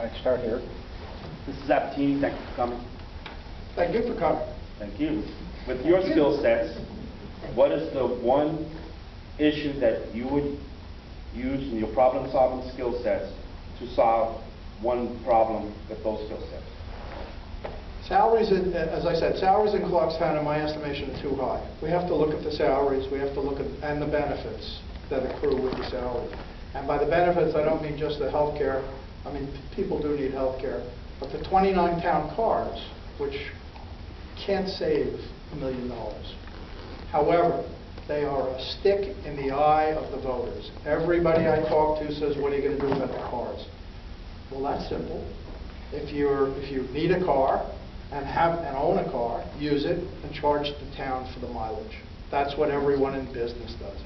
I'd start here. Mrs. Sabatini, thank you for coming. Thank you for coming. Thank you. With your skill sets, what is the one issue that you would use in your problem-solving skill sets to solve one problem with those skill sets? Salaries, as I said, salaries in Clarkstown, in my estimation, are too high. We have to look at the salaries, we have to look at and the benefits that accrue with the salary. And by the benefits, I don't mean just the health care. I mean, people do need health care. But the 29 town cars, which can't save $1 million. However, they are a stick in the eye of the voters. Everybody I talk to says, what are you going to do about the cars? Well, that's simple. If you need a car and own a car, use it and charge the town for the mileage. That's what everyone in business does.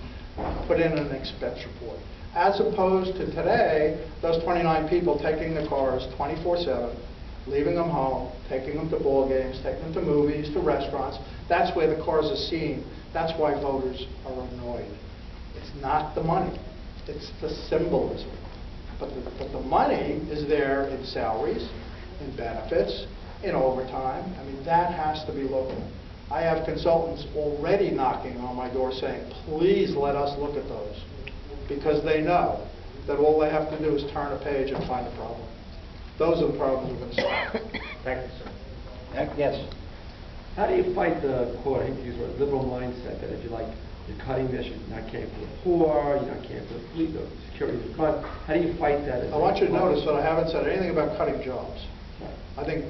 Put in an expense report. As opposed to today, those 29 people taking the cars 24/7, leaving them home, taking them to ball games, taking them to movies, to restaurants. That's where the cars are seen. That's why voters are annoyed. It's not the money. It's the symbolism. But the money is there in salaries, in benefits, in overtime. I mean, that has to be looked at. I have consultants already knocking on my door saying, please let us look at those. Because they know that all they have to do is turn a page and find a problem. Those are the problems we're going to solve. Thank you, sir. Yes. How do you fight the, quote, I hate to use the word, liberal mindset that if you like, you're cutting this, you're not caring for the poor, you're not caring for the police, the security of the front. How do you fight that? I want you to notice that I haven't said anything about cutting jobs. I think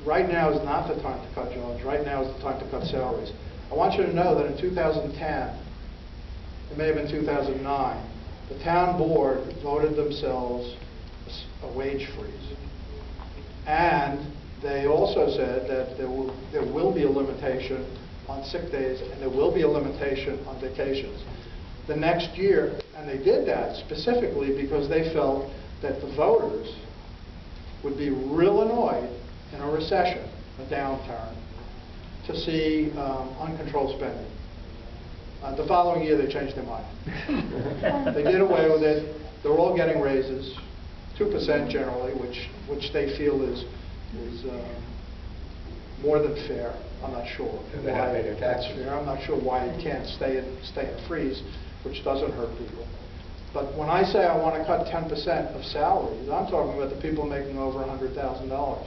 right now is not the time to cut jobs. Right now is the time to cut salaries. I want you to know that in 2010, it may have been 2009, the town board voted themselves a wage freeze. And they also said that there will be a limitation on sick days and there will be a limitation on vacations. The next year, and they did that specifically because they felt that the voters would be real annoyed in a recession, a downturn, to see uncontrolled spending. The following year, they changed their mind. They did away with it. They're all getting raises, 2% generally, which they feel is more than fair. I'm not sure why that's fair. I'm not sure why it can't stay in freeze, which doesn't hurt people. But when I say I want to cut 10% of salaries, I'm talking about the people making over $100,000.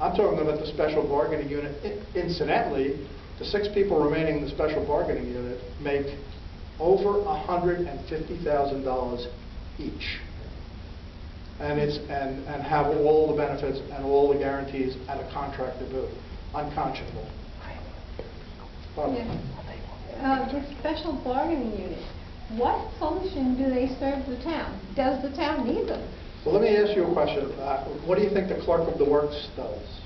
I'm talking about the special bargaining unit. Incidentally, the 6 people remaining in the special bargaining unit make over $150,000 each. And have all the benefits and all the guarantees at a contract to boot. Unconscionable. The special bargaining unit, what function do they serve the town? Does the town need them? Well, let me ask you a question. What do you think the clerk of the works does?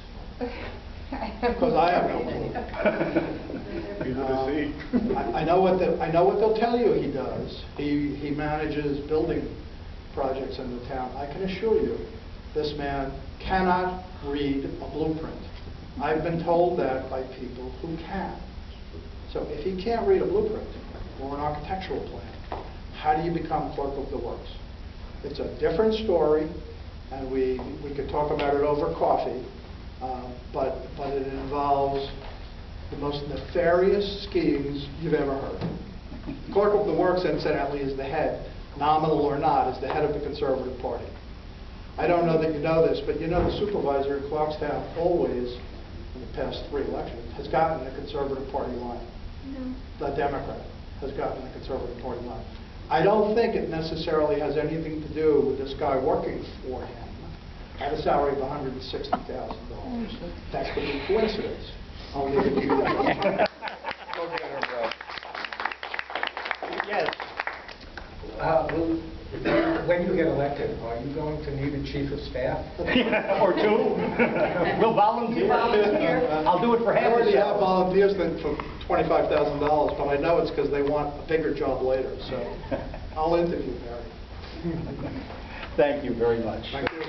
Because I have no clue. I know what they'll tell you he does. He manages building projects in the town. I can assure you, this man cannot read a blueprint. I've been told that by people who can. So if he can't read a blueprint or an architectural plan, how do you become clerk of the works? It's a different story, and we could talk about it over coffee, but it involves the most nefarious schemes you've ever heard. Clerk of the works, incidentally, is the head, nominal or not, is the head of the Conservative Party. I don't know that you know this, but you know the supervisor in Clarkstown always, in the past 3 elections, has gotten the Conservative Party line. No. The Democrat has gotten the Conservative Party line. I don't think it necessarily has anything to do with this guy working for him at a salary of $160,000. That could be coincidence. I'll leave it to you. Yes. When you get elected, are you going to need a chief of staff? Or 2. We'll volunteer. I'll do it for half. I already have volunteers for $25,000, but I know it's because they want a bigger job later. So I'll interview Barry. Thank you very much. Thank you.